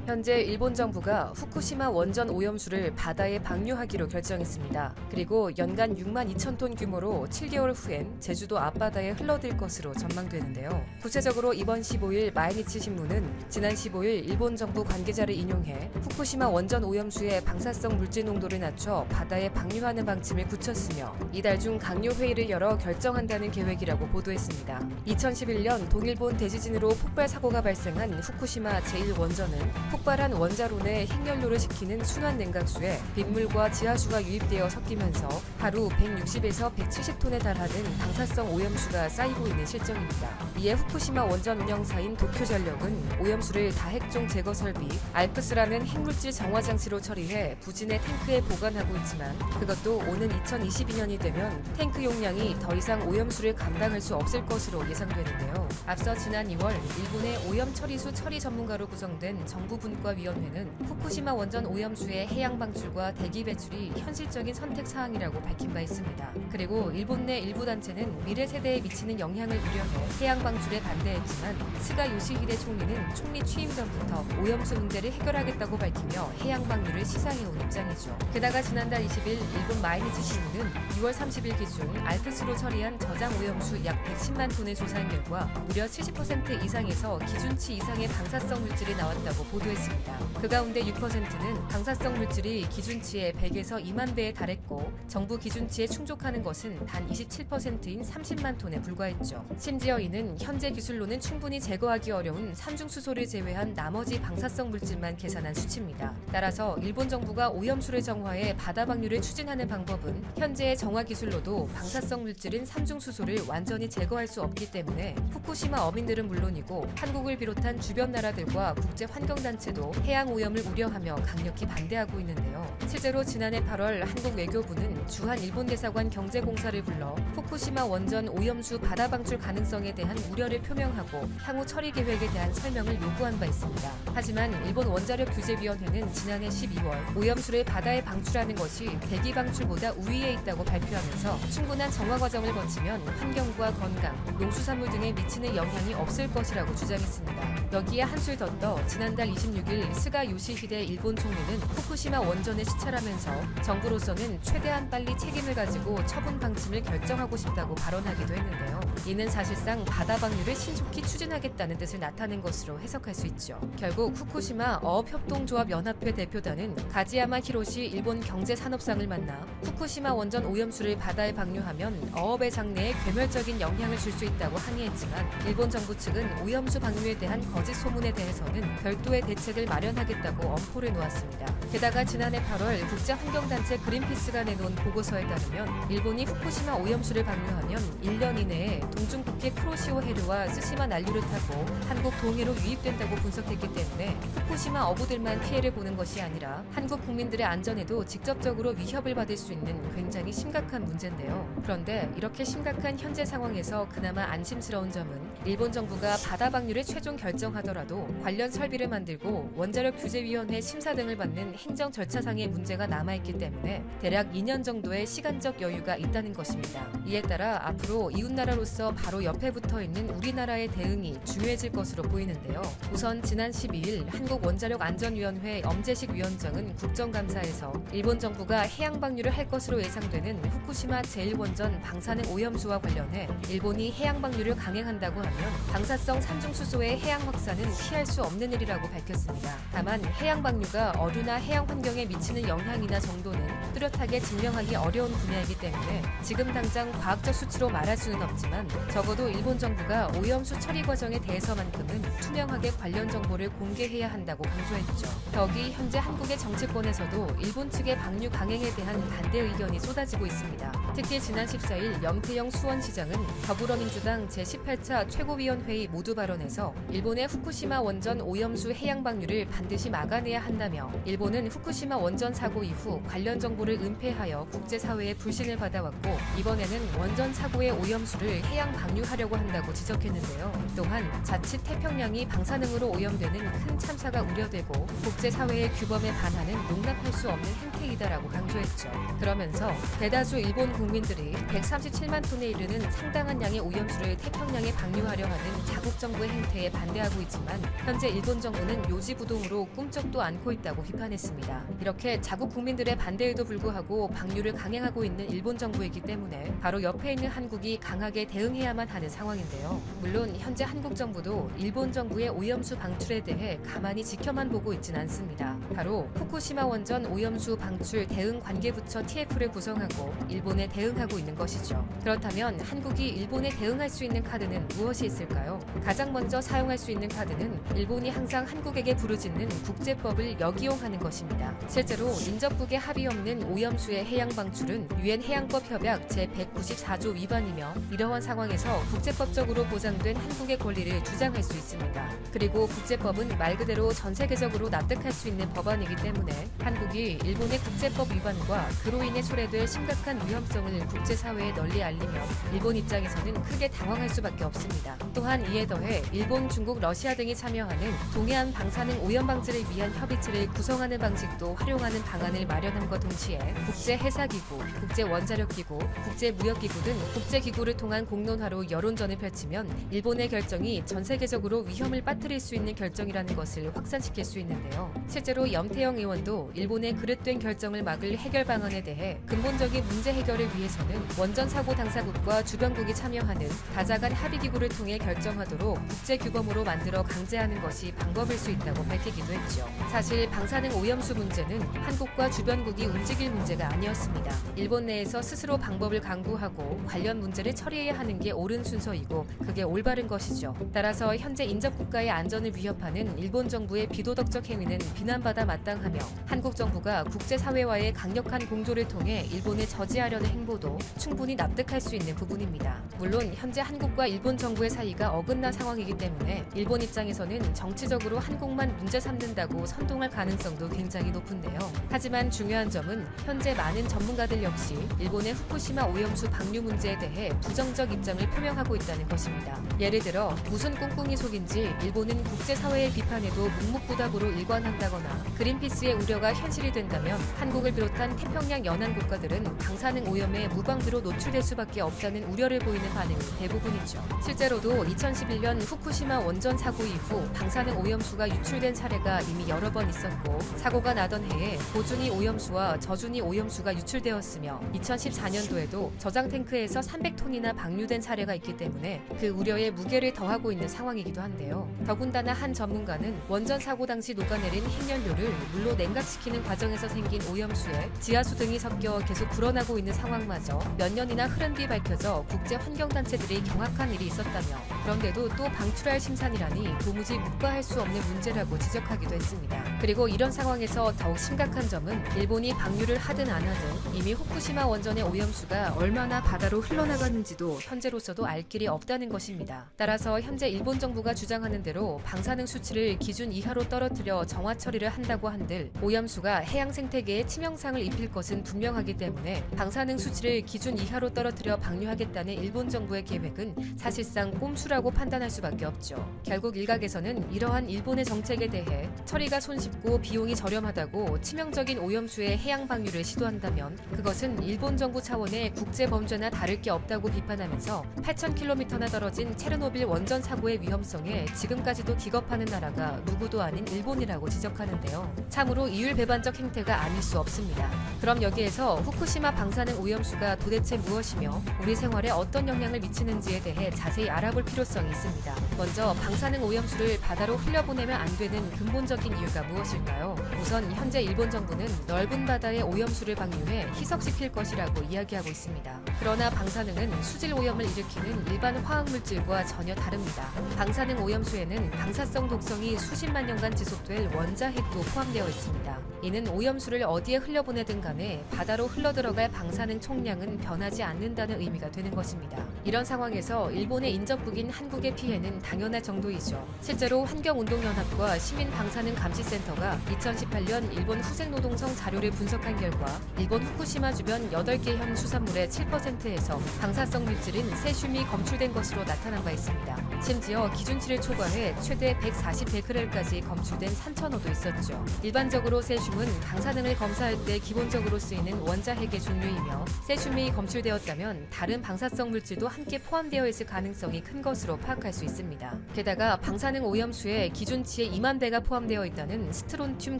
현재 일본 정부가 후쿠시마 원전 오염수를 바다에 방류하기로 결정했습니다. 그리고 연간 6만 2천 톤 규모로 7개월 후엔 제주도 앞바다에 흘러들 것으로 전망되는데요. 구체적으로 이번 15일 마이니치 신문은 지난 15일 일본 정부 관계자를 인용해 후쿠시마 원전 오염수의 방사성 물질 농도를 낮춰 바다에 방류하는 방침을 굳혔으며 이달 중 강요 회의를 열어 결정한다는 계획이라고 보도했습니다. 2011년 동일본 대지진으로 폭발 사고가 발생한 후쿠시마 제1원전은 폭발한 원자로 내 핵연료를 식히는 순환 냉각수에 빗물과 지하수가 유입되어 섞이면서 하루 160에서 170톤에 달하는 방사성 오염수가 쌓이고 있는 실정입니다. 이에 후쿠시마 원전 운영사인 도쿄전력은 오염수를 다핵종 제거 설비 알프스라는 핵물질 정화 장치로 처리해 부진의 탱크에 보관하고 있지만 그것도 오는 2022년이 되면 탱크 용량이 더 이상 오염수를 감당할 수 없을 것으로 예상되는데요. 앞서 지난 2월 일본의 오염 처리수 처리 전문가로 구성된 정부 분과위원회는 후쿠시마 원전 오염수의 해양 방출과 대기 배출이 현실적인 선택 사항이라고 밝힌 바 있습니다. 그리고 일본 내 일부 단체는 미래 세대에 미치는 영향을 우려해 해양 방출에 반대했지만 스가 요시히데 총리는 총리 취임 전부터 오염수 문제를 해결하겠다고 밝히며 해양 방류를 시사해온 입장이죠. 게다가 지난달 20일 일본 마이니치 신문은 6월 30일 기준 알프스로 처리한 저장 오염수 약 110만 톤을 조사한 결과 무려 70% 이상에서 기준치 이상의 방사성 물질이 나왔다고 보도했습니다. 그 가운데 6%는 방사성 물질이 기준치의 100에서 2만 배에 달했고 정부 기준치에 충족하는 것은 단 27%인 30만 톤에 불과했죠. 심지어 이는 현재 기술로는 충분히 제거하기 어려운 삼중수소를 제외한 나머지 방사성 물질만 계산한 수치입니다. 따라서 일본 정부가 오염수를 정화해 바다 방류를 추진하는 방법은 현재의 정화 기술로도 방사성 물질인 삼중수소를 완전히 제거할 수 없기 때문에 후쿠시마 어민들은 물론이고 한국을 비롯한 주변 나라들과 국제환경단체도 해양 오염을 우려하며 강력히 반대하고 있는데요. 실제로 지난해 8월 한국 외교부는 주한 일본 대사관 경제공사를 불러 후쿠시마 원전 오염수 바다 방출 가능성에 대한 우려를 표명하고 향후 처리 계획에 대한 설명을 요구한 바 있습니다. 하지만 일본 원자력 규제위원회는 지난해 12월 오염수를 바다에 방출하는 것이 대기 방출보다 우위에 있다고 발표하면서 충분한 정화 과정을 거치면 환경과 건강, 농수산물 등에 미치는 영향이 없을 것이라고 주장했습니다. 여기에 한술 더 떠 지난달 26일 스가 요시히데 일본 총리는 후쿠시마 원전을 시찰하면서 정부로서는 최대한 빨리 책임을 가지고 처분 방침을 결정하고 싶다고 발언하기도 했는데요. 이는 사실상 바다 방류를 신속히 추진하겠다는 뜻을 나타낸 것으로 해석할 수 있죠. 결국 후쿠시마 어업협동조합 연합회 대표단은 가지야마 히로시 일본 경제산업상을 만나 후쿠시마 원전 오염수를 바다에 방류하면 어업의 장래에 괴멸적인 영향을 줄 수 있다고 항의했지만 일본 정부 측은 오염수 방류에 대한 거짓 소문에 대해서는 별도의 대책을 마련하겠다고 엄포를 놓았습니다. 게다가 지난해 8월 국제환경단체 그린피스가 내놓은 보고서에 따르면 일본이 후쿠시마 오염수를 방류하면 1년 이내에 동중국해 쿠로시오 해류와 쓰시마 난류를 타고 한국 동해로 유입된다고 분석했기 때문에 후쿠시마 어부들만 피해를 보는 것이 아니라 한국 국민들의 안전에도 직접적으로 위협을 받을 수 있는 굉장히 심각한 문제인데요. 그런데 이렇게 심각한 현재 상황에서 그나마 안심스러운 점은 일본 정부가 바다 방류를 최종 결정하더라도 관련 설비를 만들고 원자력 규제위원회 심사 등을 받는 행정 절차상의 문제가 남아있기 때문에 대략 2년 정도의 시간적 여유가 있다는 것입니다. 이에 따라 앞으로 이웃나라로서 바로 옆에 붙어있는 우리나라의 대응이 중요해질 것으로 보이는데요. 우선 지난 12일 한국원자력안전위원회 엄재식 위원장은 국정감사에서 일본 정부가 해양 방류를 할 것으로 예상되는 후쿠시마 제1원전 방사능 오염수와 관련해 일본이 해양 방류를 강행한다고 하면 방사성 삼중수소의 해양 확산은 피할 수 없는 일이라고 밝혔습니다. 다만 해양 방류가 어류나 해양 환경에 미치는 영향이나 정도는 뚜렷하게 증명하기 어려운 분야이기 때문에 지금 당장 과학적 수치로 말할 수는 없지만 적어도 일본 정부가 오염수 처리 과정에 대해서만큼은 투명하게 관련 정보를 공개해야 한다고 강조했죠. 더욱이 현재 한국의 정치권에서도 일본 측의 방류 강행에 대한 반대 의견이 쏟아지고 있습니다. 특히 지난 14일 염태영 수원시장은 더불어민주당 제18차 최고위원회의 모두 발언에서 일본의 후쿠시마 원전 오염수 해양 방류를 반드시 막아내야 한다며 일본은 후쿠시마 원전 사고 이후 관련 정보를 은폐하여 국제사회의 불신을 받아왔고 이번에는 원전 사고의 오염수를 해양 방류하려고 한다고 지적했는데요. 또한 자칫 태평양이 방사능으로 오염되는 큰 참사가 우려되고 국제사회의 규범에 반하는 용납할 수 없는 행태이다라고 강조했죠. 그러면서 대다수 일본 국민들이 137만 톤에 이르는 상당한 양의 오염수를 태평양에 방류하려 하는 자국 정부의 행태에 반대하고 있지만 현재 일본 정부는 노지부동으로 꿈쩍도 않고 있다고 비판했습니다. 이렇게 자국 국민들의 반대에도 불구하고 방류를 강행하고 있는 일본 정부이기 때문에 바로 옆에 있는 한국이 강하게 대응해야만 하는 상황인데요. 물론 현재 한국 정부도 일본 정부의 오염수 방출에 대해 가만히 지켜만 보고 있진 않습니다. 바로 후쿠시마 원전 오염수 방출 대응 관계부처 TF를 구성하고 일본에 대응하고 있는 것이죠. 그렇다면 한국이 일본에 대응할 수 있는 카드는 무엇이 있을까요? 가장 먼저 사용할 수 있는 카드는 일본이 항상 한국에게 부르짖는 국제법을 역이용하는 것입니다. 실제로 인접국의 합의 없는 오염수의 해양 방출은 유엔 해양법 협약 제194조 위반이며 이러한 상황에서 국제법적으로 보장된 한국의 권리를 주장할 수 있습니다. 그리고 국제법은 말 그대로 전 세계적으로 납득할 수 있는 법안이기 때문에 한국이 일본의 국제법 위반과 그로 인해 초래될 심각한 위험성을 국제사회에 널리 알리면 일본 입장에서는 크게 당황할 수밖에 없습니다. 또한 이에 더해 일본, 중국, 러시아 등이 참여하는 동해안 방사능 오염 방지를 위한 협의체를 구성하는 방식도 활용하는 방안을 마련함과 동시에 국제해사기구, 국제원자력기구, 국제무역기구 등 국제기구를 통한 공론화로 여론전을 펼치면 일본의 결정이 전 세계적으로 위험을 빠뜨릴 수 있는 결정이라는 것을 확산시킬 수 있는데요. 실제로 염태영 의원도 일본의 그릇된 결정을 막을 해결 방안에 대해 근본적인 문제 해결을 위해서는 원전 사고 당사국과 주변국이 참여하는 다자간 합의기구를 통해 결정하도록 국제규범으로 만들어 강제하는 것이 방법일 수 있다고 밝히기도 했죠. 사실 방사능 오염수 문제는 한국과 주변국이 움직일 문제가 아니었습니다. 일본 내에서 스스로 방법을 강구하고 관련 문제를 처리해야 하는 게 옳은 순서이고 그게 올바른 것이죠. 따라서 현재 인접국가의 안전을 위협하는 일본 정부의 비도덕적 행위는 비난받아 마땅하며 한국 정부가 국제사회와의 강력한 공조를 통해 일본을 저지하려는 행보도 충분히 납득할 수 있는 부분입니다. 물론 현재 한국과 일본 정부의 사이가 어긋난 상황이기 때문에 일본 입장에서는 정치적으로 한국만 문제 삼는다고 선동할 가능성도 굉장히 높은데요. 하지만 중요한 점은 현재 많은 전문가들 역시 일본의 후쿠시마 오염수 방류 문제에 대해 부정적 입장을 표명하고 있다는 것입니다. 예를 들어 무슨 꿍꿍이 속인지 일본은 국제사회의 비판에도 묵묵부답으로 일관한다거나 그린피스의 우려가 현실이 된다면 한국을 비롯한 태평양 연안 국가들은 방사능 오염에 무방비로 노출될 수밖에 없다는 우려를 보이는 반응이 대부분이죠. 실제로도 2011년 후쿠시마 원전 사고 이후 방사능 오염수가 유출된 사례가 이미 여러 번 있었고 사고가 나던 해에 고준위 오염수와 저준위 오염수가 유출되었으며 2014년도에도 저장 탱크에서 300톤이나 방류된 사례가 있기 때문에 그 우려에 무게를 더하고 있는 상황이기도 한데요. 더군다나 한 전문가는 원전 사고 당시 녹아내린 핵연료를 물로 냉각시키는 과정에서 생긴 오염수에 지하수 등이 섞여 계속 불어나고 있는 상황마저 몇 년이나 흐른 뒤 밝혀져 국제 환경단체들이 경악한 일이 있었다며 그런데도 또 방출할 심산이라니 도무지 묵과할 수 없는 문제라고 지적하기도 했습니다. 그리고 이런 상황에서 더욱 심각한 점은 일본이 방류를 하든 안 하든 이미 후쿠시마 원전의 오염수가 얼마나 바다로 흘러나갔는지도 현재로서도 알 길이 없다는 것입니다. 따라서 현재 일본 정부가 주장하는 대로 방사능 수치를 기준 이하로 떨어뜨려 정화 처리를 한다고 한들 오염수가 해양 생태계에 치명상을 입힐 것은 분명하기 때문에 방사능 수치를 기준 이하로 떨어뜨려 방류하겠다는 일본 정부의 계획은 사실상 꼼수라고 판단할 수밖에 없죠. 결국 일각에서는 이러한 일본의 정책에 대해 처리가 손쉽고 비용이 저렴하다고 치명적인 오염수의 해양 방류를 시도한다면 그것은 일본 정부 차원의 국제 범죄나 다를 게 없다고 비판하면서 8,000km나 떨어진 체르노빌 원전 사고의 위험성에 지금까지도 기겁하는 나라가 누구도 아닌 일본이라고 지적하는데요. 참으로 이율배반적 행태가 아닐 수 없습니다. 그럼 여기에서 후쿠시마 방사능 오염수가 도대체 무엇이며 우리 생활에 어떤 영향을 미치는지에 대해 자세히 알아볼 필요성이 있습니다. 먼저 방사능 오염수를 바다로 흘려보내면 안 되는 근본적인 이유가 무엇일까요? 우선 현재 일본 정부는 넓은 바다에 오염수를 방류해 희석시킬 것이라고 이야기하고 있습니다. 그러나 방사능은 수질 오염을 일으키는 일반 화학물질과 전혀 다릅니다. 방사능 오염수에는 방사성 독성이 수십만 년간 지속될 원자핵도 포함되어 있습니다. 이는 오염수를 어디에 흘려보내든 간에 바다로 흘러들어갈 방사능 총량은 변하지 않는다는 의미가 되는 것입니다. 이런 상황에서 일본의 인접국인 한국의 피해는 당연할 정도이죠. 실제로 환경운동연합과 시민방사능감시센터가 2018년 일본 후생노동성 자료를 분석한 결과 일본 후쿠시마 주변 8개 현 수산물의 7%에서 방사성 물질인 세슘이 검출된 것으로 나타난 바 있습니다. 심지어 기준치를 초과해 최대 140베크렐까지 검출된 산천어도 있었죠. 일반적으로 세슘은 방사능을 검사할 때 기본적으로 쓰이는 원자핵의 종류이며 세슘이 검출되었다면 다른 방사성 물질도 함께 포함되어 있을 가능성이 큰 것으로 파악할 수 있습니다. 게다가 방사능 오염수의 기준치에 여기에 2만 배가 포함되어 있다는 스트론튬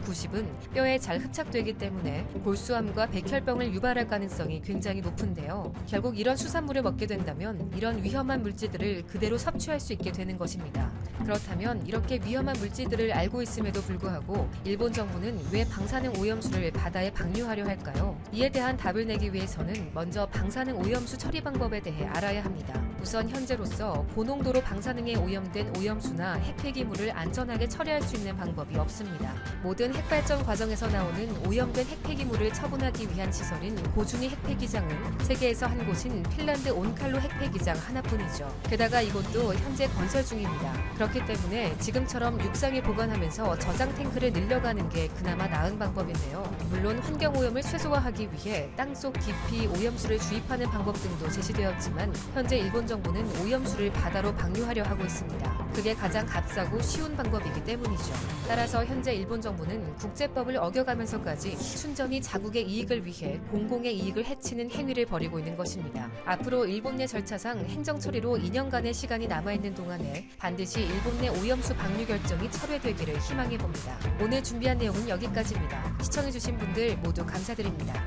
90은 뼈에 잘 흡착되기 때문에 골수암과 백혈병을 유발할 가능성이 굉장히 높은데요. 결국 이런 수산물을 먹게 된다면 이런 위험한 물질들을 그대로 섭취할 수 있게 되는 것입니다. 그렇다면 이렇게 위험한 물질들을 알고 있음에도 불구하고 일본 정부는 왜 방사능 오염수를 바다에 방류하려 할까요? 이에 대한 답을 내기 위해서는 먼저 방사능 오염수 처리 방법에 대해 알아야 합니다. 우선 현재로서 고농도로 방사능에 오염된 오염수나 핵폐기물을 안전하게 처리할 수 있는 방법이 없습니다. 모든 핵발전 과정에서 나오는 오염된 핵폐기물을 처분하기 위한 시설인 고준위 핵폐기장은 세계에서 한 곳인 핀란드 온칼로 핵폐기장 하나뿐이죠. 게다가 이곳도 현재 건설 중입니다. 그렇기 때문에 지금처럼 육상에 보관하면서 저장 탱크를 늘려가는 게 그나마 나은 방법인데요. 물론 환경오염을 최소화하기 위해 땅속 깊이 오염수를 주입하는 방법 등도 제시되었지만 현재 일본 정부는 오염수를 바다로 방류하려 하고 있습니다. 그게 가장 값싸고 쉬운 방법이기 때문이죠. 따라서 현재 일본 정부는 국제법을 어겨가면서까지 순전히 자국의 이익을 위해 공공의 이익을 해치는 행위를 벌이고 있는 것입니다. 앞으로 일본 내 절차상 행정 처리로 2년간의 시간이 남아있는 동안에 반드시 일본 내 오염수 방류 결정이 철회되기를 희망해 봅니다. 오늘 준비한 내용은 여기까지입니다. 시청해주신 분들 모두 감사드립니다.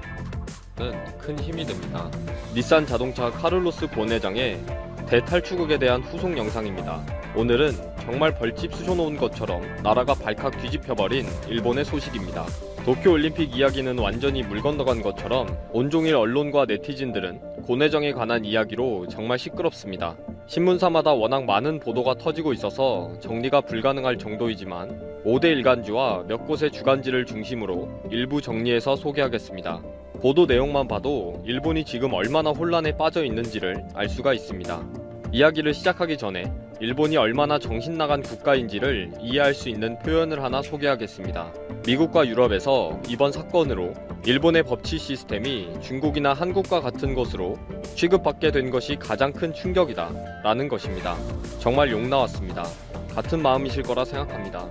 큰 힘이 됩니다. 닛산 자동차 카를로스 본 회장의 대탈출국에 대한 후속 영상입니다. 오늘은 정말 벌집 쑤셔놓은 것처럼 나라가 발칵 뒤집혀버린 일본의 소식입니다. 도쿄올림픽 이야기는 완전히 물 건너간 것처럼 온종일 언론과 네티즌들은 곤 회장에 관한 이야기로 정말 시끄럽습니다. 신문사마다 워낙 많은 보도가 터지고 있어서 정리가 불가능할 정도이지만 5대 일간지와 몇 곳의 주간지를 중심으로 일부 정리해서 소개하겠습니다. 보도 내용만 봐도 일본이 지금 얼마나 혼란에 빠져 있는지를 알 수가 있습니다. 이야기를 시작하기 전에 일본이 얼마나 정신나간 국가인지를 이해할 수 있는 표현을 하나 소개하겠습니다. 미국과 유럽에서 이번 사건으로 일본의 법치 시스템이 중국이나 한국과 같은 것으로 취급받게 된 것이 가장 큰 충격이다 라는 것입니다. 정말 욕 나왔습니다. 같은 마음이실 거라 생각합니다.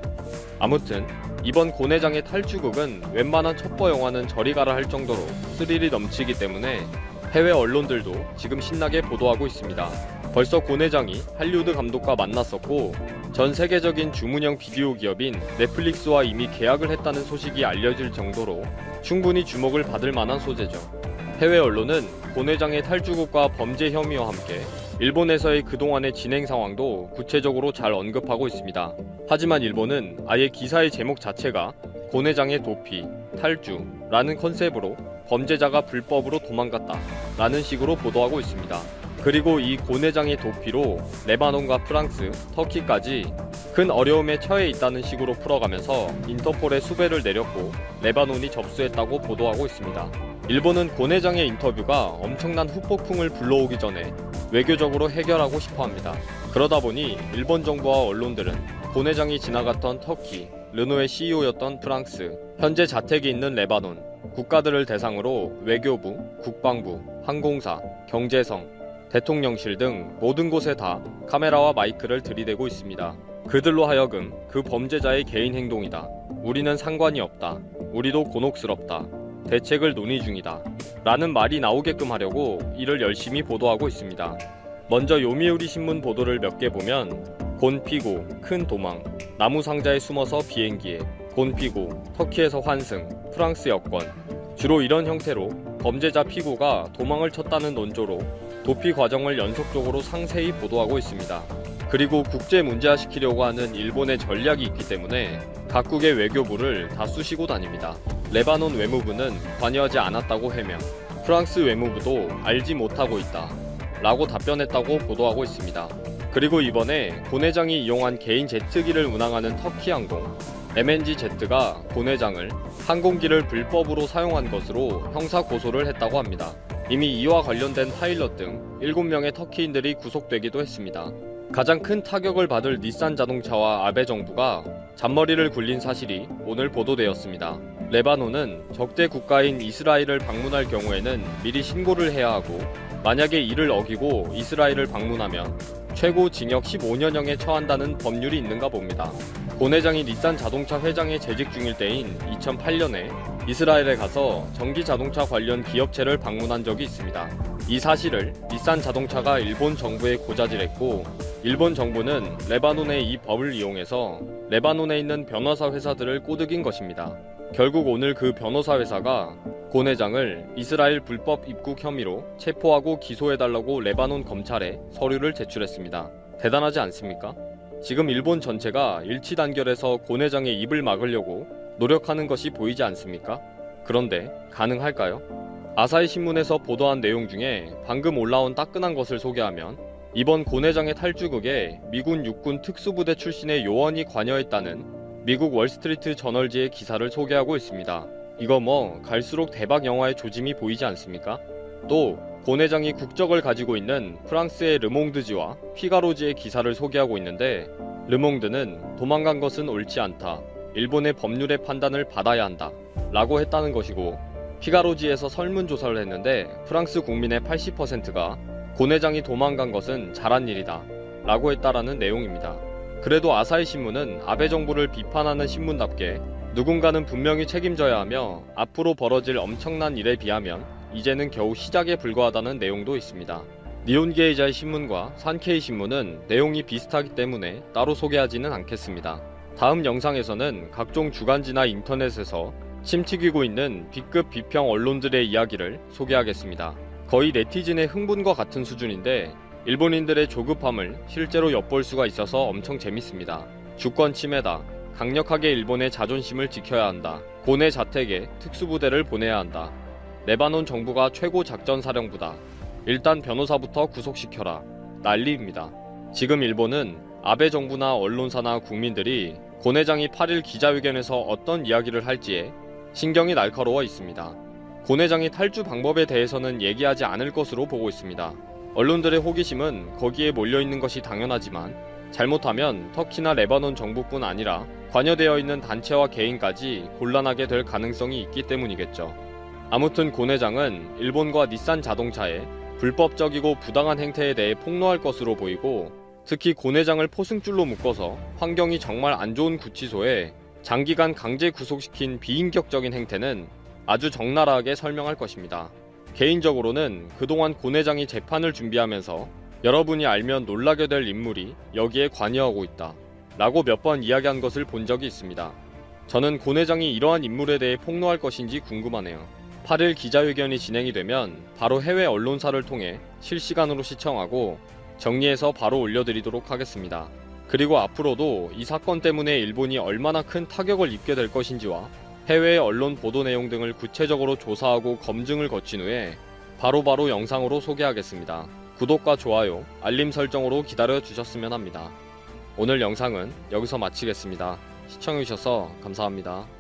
아무튼 이번 곤 회장의 탈주국은 웬만한 첩보 영화는 저리 가라 할 정도로 스릴이 넘치기 때문에 해외 언론들도 지금 신나게 보도하고 있습니다. 벌써 곤 회장이 할리우드 감독과 만났었고 전 세계적인 주문형 비디오 기업인 넷플릭스와 이미 계약을 했다는 소식이 알려질 정도로 충분히 주목을 받을 만한 소재죠. 해외 언론은 곤 회장의 탈주국과 범죄 혐의와 함께 일본에서의 그동안의 진행 상황도 구체적으로 잘 언급하고 있습니다. 하지만 일본은 아예 기사의 제목 자체가 곤 회장의 도피, 탈주라는 컨셉으로 범죄자가 불법으로 도망갔다 라는 식으로 보도하고 있습니다. 그리고 이 곤 회장의 도피로 레바논과 프랑스, 터키까지 큰 어려움에 처해 있다는 식으로 풀어가면서 인터폴에 수배를 내렸고 레바논이 접수했다고 보도하고 있습니다. 일본은 곤 회장의 인터뷰가 엄청난 후폭풍을 불러오기 전에 외교적으로 해결하고 싶어합니다. 그러다 보니 일본 정부와 언론들은 곤 회장이 지나갔던 터키, 르노의 CEO였던 프랑스, 현재 자택이 있는 레바논, 국가들을 대상으로 외교부, 국방부, 항공사, 경제성, 대통령실 등 모든 곳에 다 카메라와 마이크를 들이대고 있습니다. 그들로 하여금 그 범죄자의 개인 행동이다. 우리는 상관이 없다. 우리도 곤혹스럽다. 대책을 논의 중이다. 라는 말이 나오게끔 하려고 이를 열심히 보도하고 있습니다. 먼저 요미우리 신문 보도를 몇 개 보면 곤 피고, 큰 도망, 나무 상자에 숨어서 비행기에, 곤 피고, 터키에서 환승, 프랑스 여권, 주로 이런 형태로 범죄자 피고가 도망을 쳤다는 논조로 도피 과정을 연속적으로 상세히 보도하고 있습니다. 그리고 국제 문제화시키려고 하는 일본의 전략이 있기 때문에 각국의 외교부를 다 쑤시고 다닙니다. 레바논 외무부는 관여하지 않았다고 해명, 프랑스 외무부도 알지 못하고 있다 라고 답변했다고 보도하고 있습니다. 그리고 이번에 곤 회장이 이용한 개인 제트기를 운항하는 터키 항공 MNG제트가 곤 회장을 항공기를 불법으로 사용한 것으로 형사 고소를 했다고 합니다. 이미 이와 관련된 파일럿 등 7명의 터키인들이 구속되기도 했습니다. 가장 큰 타격을 받을 닛산 자동차와 아베 정부가 잔머리를 굴린 사실이 오늘 보도되었습니다. 레바논은 적대 국가인 이스라엘을 방문할 경우에는 미리 신고를 해야 하고 만약에 이를 어기고 이스라엘을 방문하면 최고 징역 15년형에 처한다는 법률이 있는가 봅니다. 곤 회장이 닛산 자동차 회장에 재직 중일 때인 2008년에 이스라엘에 가서 전기 자동차 관련 기업체를 방문한 적이 있습니다. 이 사실을 닛산 자동차가 일본 정부에 고자질했고 일본 정부는 레바논의 이 법을 이용해서 레바논에 있는 변호사 회사들을 꼬드긴 것입니다. 결국 오늘 그 변호사 회사가 고 내장을 이스라엘 불법 입국 혐의로 체포하고 기소해달라고 레바논 검찰에 서류를 제출했습니다. 대단하지 않습니까? 지금 일본 전체가 일치 단결해서 고 내장의 입을 막으려고 노력하는 것이 보이지 않습니까? 그런데 가능할까요? 아사히 신문에서 보도한 내용 중에 방금 올라온 따끈한 것을 소개하면 이번 고 내장의 탈주극에 미군 육군 특수부대 출신의 요원이 관여했다는 미국 월스트리트 저널지의 기사를 소개하고 있습니다. 이거 뭐 갈수록 대박 영화의 조짐이 보이지 않습니까? 또 고 내장이 국적을 가지고 있는 프랑스의 르몽드지와 피가로지의 기사를 소개하고 있는데 르몽드는 도망간 것은 옳지 않다. 일본의 법률의 판단을 받아야 한다. 라고 했다는 것이고 피가로지에서 설문조사를 했는데 프랑스 국민의 80%가 고 내장이 도망간 것은 잘한 일이다. 라고 했다라는 내용입니다. 그래도 아사히 신문은 아베 정부를 비판하는 신문답게 누군가는 분명히 책임져야 하며 앞으로 벌어질 엄청난 일에 비하면 이제는 겨우 시작에 불과하다는 내용도 있습니다. 니혼게이자의 신문과 산케이 신문은 내용이 비슷하기 때문에 따로 소개하지는 않겠습니다. 다음 영상에서는 각종 주간지나 인터넷에서 침튀기고 있는 B급 비평 언론들의 이야기를 소개하겠습니다. 거의 네티즌의 흥분과 같은 수준인데 일본인들의 조급함을 실제로 엿볼 수가 있어서 엄청 재밌습니다. 주권 침해다. 강력하게 일본의 자존심을 지켜야 한다. 고내 자택에 특수부대를 보내야 한다. 레바논 정부가 최고 작전사령부다. 일단 변호사부터 구속시켜라. 난리입니다. 지금 일본은 아베 정부나 언론사나 국민들이 고 내장이 8일 기자회견에서 어떤 이야기를 할지에 신경이 날카로워 있습니다. 고 내장이 탈주 방법에 대해서는 얘기하지 않을 것으로 보고 있습니다. 언론들의 호기심은 거기에 몰려있는 것이 당연하지만 잘못하면 터키나 레바논 정부뿐 아니라 관여되어 있는 단체와 개인까지 곤란하게 될 가능성이 있기 때문이겠죠. 아무튼 고 내장은 일본과 닛산 자동차의 불법적이고 부당한 행태에 대해 폭로할 것으로 보이고 특히 고 내장을 포승줄로 묶어서 환경이 정말 안 좋은 구치소에 장기간 강제 구속시킨 비인격적인 행태는 아주 적나라하게 설명할 것입니다. 개인적으로는 그동안 고 내장이 재판을 준비하면서 여러분이 알면 놀라게 될 인물이 여기에 관여하고 있다 라고 몇 번 이야기한 것을 본 적이 있습니다. 저는 고 내장이 이러한 인물에 대해 폭로할 것인지 궁금하네요. 8일 기자회견이 진행이 되면 바로 해외 언론사를 통해 실시간으로 시청하고 정리해서 바로 올려드리도록 하겠습니다. 그리고 앞으로도 이 사건 때문에 일본이 얼마나 큰 타격을 입게 될 것인지와 해외의 언론 보도 내용 등을 구체적으로 조사하고 검증을 거친 후에 바로바로 영상으로 소개하겠습니다. 구독과 좋아요, 알림 설정으로 기다려 주셨으면 합니다. 오늘 영상은 여기서 마치겠습니다. 시청해주셔서 감사합니다.